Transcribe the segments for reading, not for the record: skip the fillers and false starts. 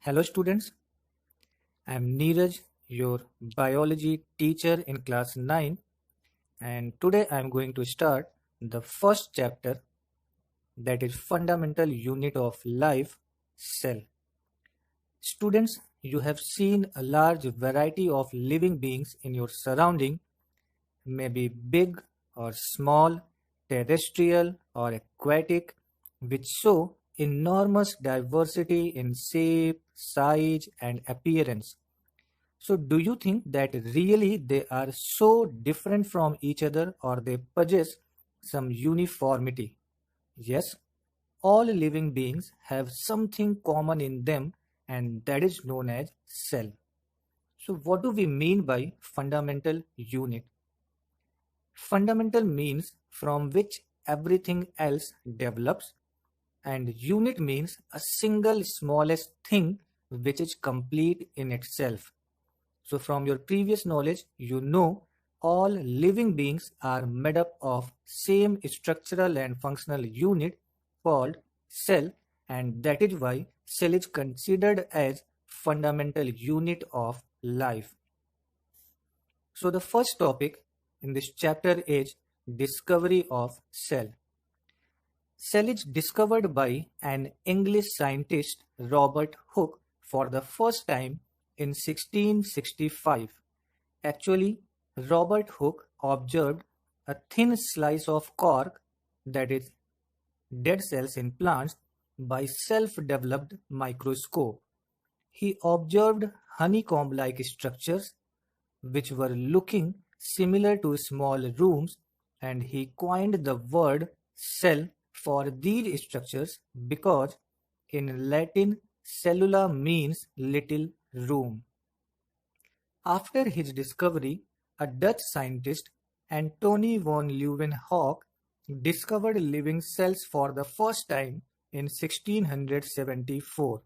Hello students, I am Neeraj, your biology teacher in class 9, and today I am going to start the first chapter, that is fundamental unit of life, cell. Students, you have seen a large variety of living beings in your surrounding, maybe big or small, terrestrial or aquatic, which show enormous diversity in shape, size, and appearance. So, do you think that really they are so different from each other, or they possess some uniformity? Yes, all living beings have something common in them, and that is known as cell. So, what do we mean by fundamental unit? Fundamental means from which everything else develops, and unit means a single smallest thing which is complete in itself. So, from your previous knowledge, you know all living beings are made up of same structural and functional unit called cell, and that is why cell is considered as fundamental unit of life. So, the first topic in this chapter is discovery of cell. Cell is discovered by an English scientist, Robert Hooke, for the first time in 1665. Actually, Robert Hooke observed a thin slice of cork, that is, dead cells in plants, by self-developed microscope. He observed honeycomb-like structures which were looking similar to small rooms, and he coined the word cell for these structures because in Latin cellula means little room. After his discovery, a Dutch scientist, Antony van Leeuwenhoek, discovered living cells for the first time in 1674.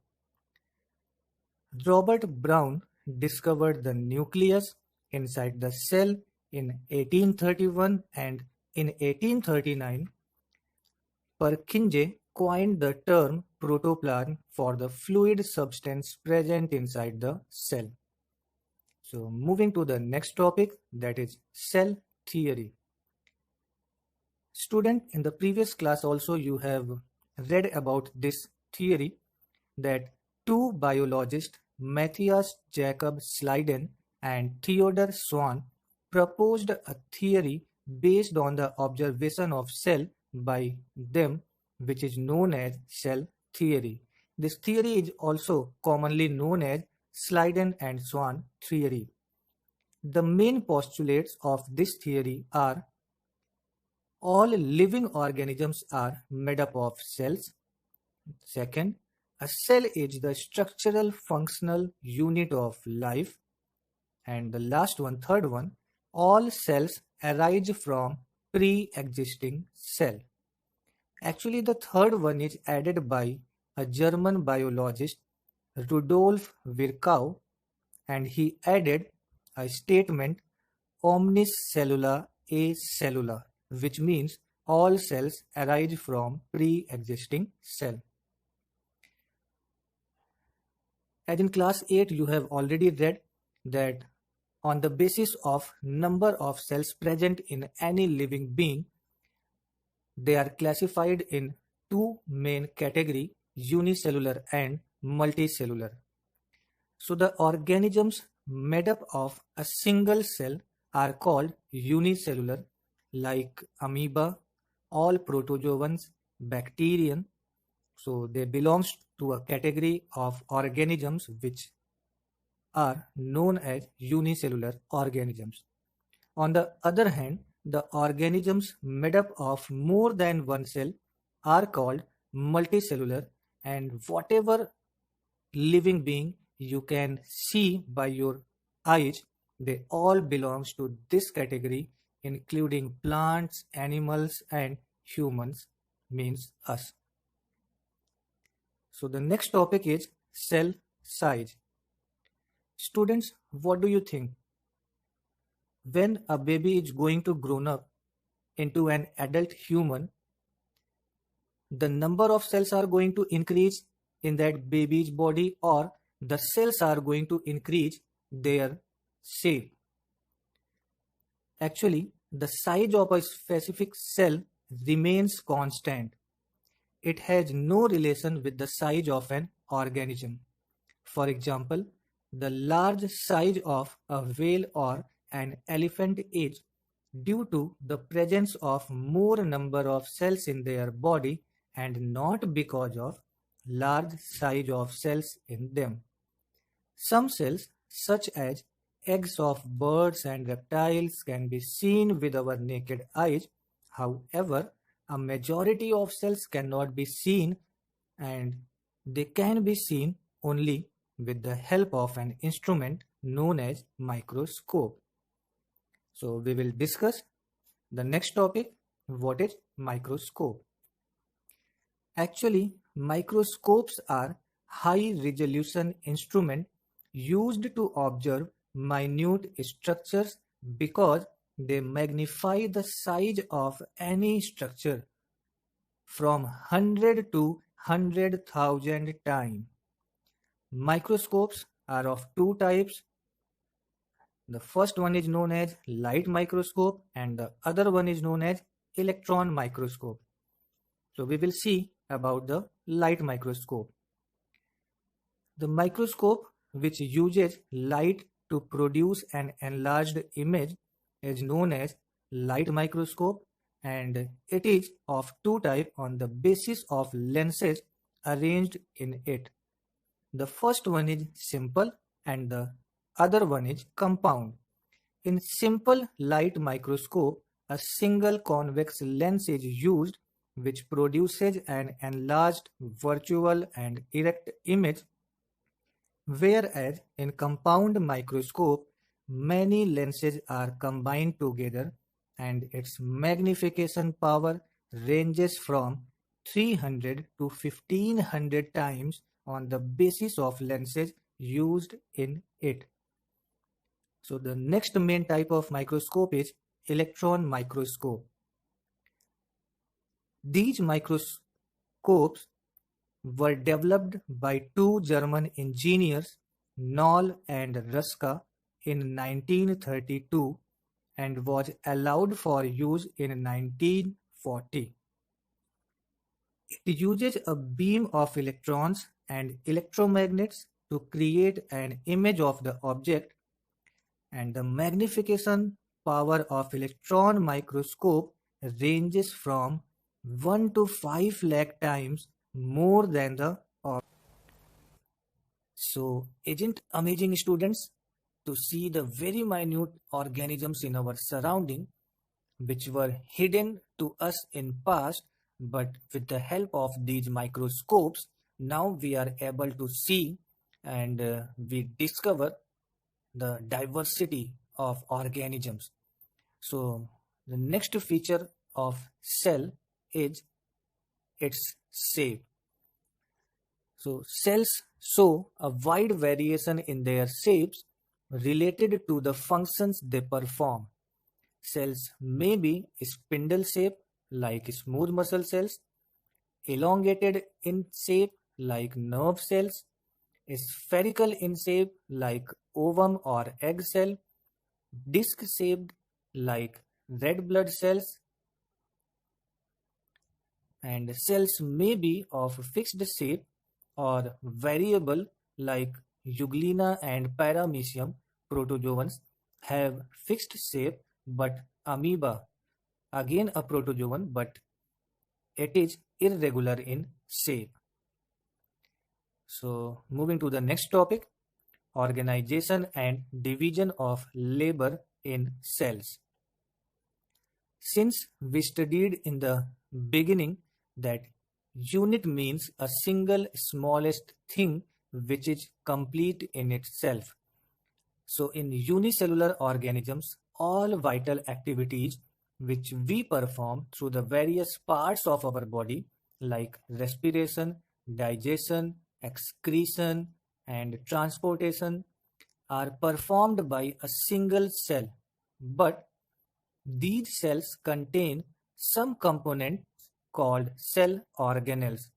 Robert Brown discovered the nucleus inside the cell in 1831, and in 1839, Purkinje coined the term protoplasm for the fluid substance present inside the cell. So, moving to the next topic, that is cell theory. Student, in the previous class also you have read about this theory that two biologists, Matthias Jacob Schleiden and Theodor Schwann, proposed a theory based on the observation of cell by them, which is known as cell theory. This theory is also commonly known as Schleiden and Schwann theory. The main postulates of this theory are: all living organisms are made up of cells. Second, a cell is the structural functional unit of life. And the last one, third one, all cells arise from pre-existing cell. Actually, the third one is added by a German biologist, Rudolf Virchow, and he added a statement, omnis cellula e cellula, which means all cells arise from pre-existing cell. As in class 8, you have already read that on the basis of number of cells present in any living being, they are classified in two main categories, unicellular and multicellular. So the organisms made up of a single cell are called unicellular, like amoeba, all protozoans, bacterium. So they belong to a category of organisms which are known as unicellular organisms. On the other hand, the organisms made up of more than one cell are called multicellular, and whatever living being you can see by your eyes, they all belongs to this category, including plants, animals, and humans, means us. So the next topic is cell size. Students, what do you think? When a baby is going to grow up into an adult human, the number of cells are going to increase in that baby's body, or the cells are going to increase their shape. Actually, the size of a specific cell remains constant. It has no relation with the size of an organism. For example, the large size of a whale or an elephant is due to the presence of more number of cells in their body and not because of large size of cells in them. Some cells, such as eggs of birds and reptiles, can be seen with our naked eyes. However, a majority of cells cannot be seen, and they can be seen only with the help of an instrument known as microscope. So we will discuss the next topic, what is microscope. Actually, microscopes are high resolution instruments used to observe minute structures because they magnify the size of any structure from 100 to 100,000 times. Microscopes are of two types. The first one is known as light microscope and the other one is known as electron microscope. So we will see about the light microscope. The microscope which uses light to produce an enlarged image is known as light microscope, and it is of two types on the basis of lenses arranged in it. The first one is simple and the other one is compound. In simple light microscope, a single convex lens is used which produces an enlarged virtual and erect image, whereas in compound microscope, many lenses are combined together and its magnification power ranges from 300 to 1500 times on the basis of lenses used in it. So the next main type of microscope is electron microscope. These microscopes were developed by two German engineers, Noll and Ruska, in 1932 and was allowed for use in 1940. It uses a beam of electrons and electromagnets to create an image of the object, and the magnification power of electron microscope ranges from 1 to 5 lakh times more than the object. So, isn't amazing, students, to see the very minute organisms in our surrounding which were hidden to us in past, but with the help of these microscopes now we are able to see and we discover the diversity of organisms. So the next feature of cell is its shape. So cells show a wide variation in their shapes related to the functions they perform. Cells may be spindle shaped like smooth muscle cells, elongated in shape like nerve cells, spherical in shape like ovum or egg cell, disc shaped like red blood cells, and cells may be of fixed shape or variable like Euglena and Paramecium protozoans have fixed shape, but amoeba, again a protozoan, but it is irregular in shape. So moving to the next topic, organization and division of labor in cells. Since we studied in the beginning that unit means a single smallest thing which is complete in itself. So in unicellular organisms, all vital activities which we perform through the various parts of our body like respiration, digestion, excretion and transportation are performed by a single cell, but these cells contain some components called cell organelles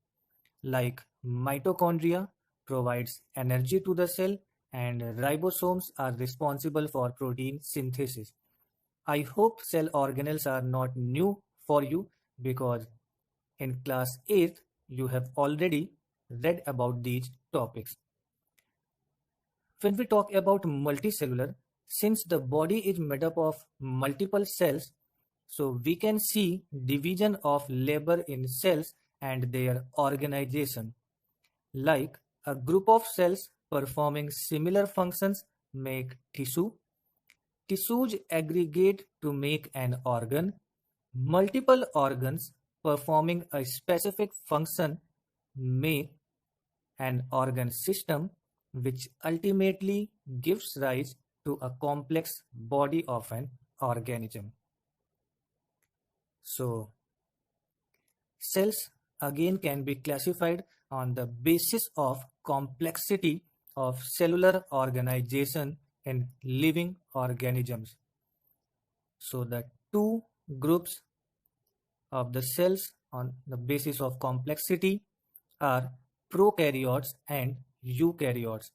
like mitochondria, provides energy to the cell, and ribosomes are responsible for protein synthesis. I hope cell organelles are not new for you because in class 8th you have already read about these topics. When we talk about multicellular, since the body is made up of multiple cells, so we can see division of labor in cells and their organization. Like a group of cells performing similar functions make tissue. Tissues aggregate to make an organ. Multiple organs performing a specific function make an organ system, which ultimately gives rise to a complex body of an organism. So, cells again can be classified on the basis of complexity of cellular organization in living organisms. So, the two groups of the cells on the basis of complexity are prokaryotes and eukaryotes.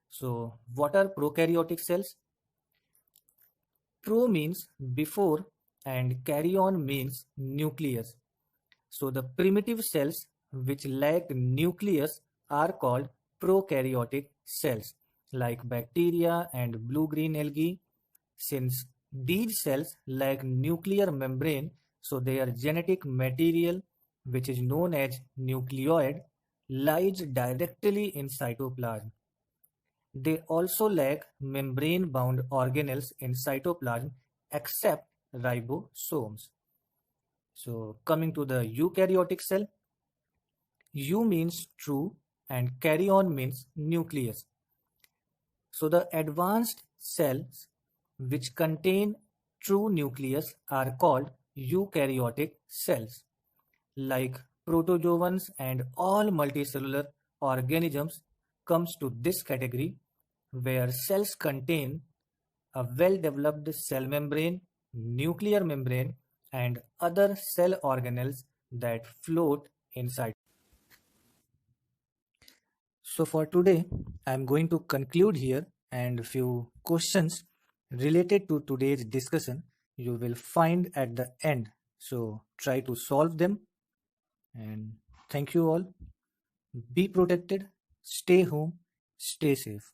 So, what are prokaryotic cells? Pro means before and karyon means nucleus. So, the primitive cells which lack nucleus are called prokaryotic cells, like bacteria and blue-green algae. Since these cells lack nuclear membrane, so their genetic material, which is known as nucleoid, lies directly in cytoplasm. They also lack membrane-bound organelles in cytoplasm except ribosomes. So coming to the eukaryotic cell, U means true and karyon means nucleus. So the advanced cells which contain true nucleus are called eukaryotic cells. Like protozoans and all multicellular organisms comes to this category where cells contain a well-developed cell membrane, nuclear membrane, and other cell organelles that float inside. So for today, I'm going to conclude here, and few questions related to today's discussion you will find at the end. So try to solve them, and thank you all. Be protected, stay home, stay safe.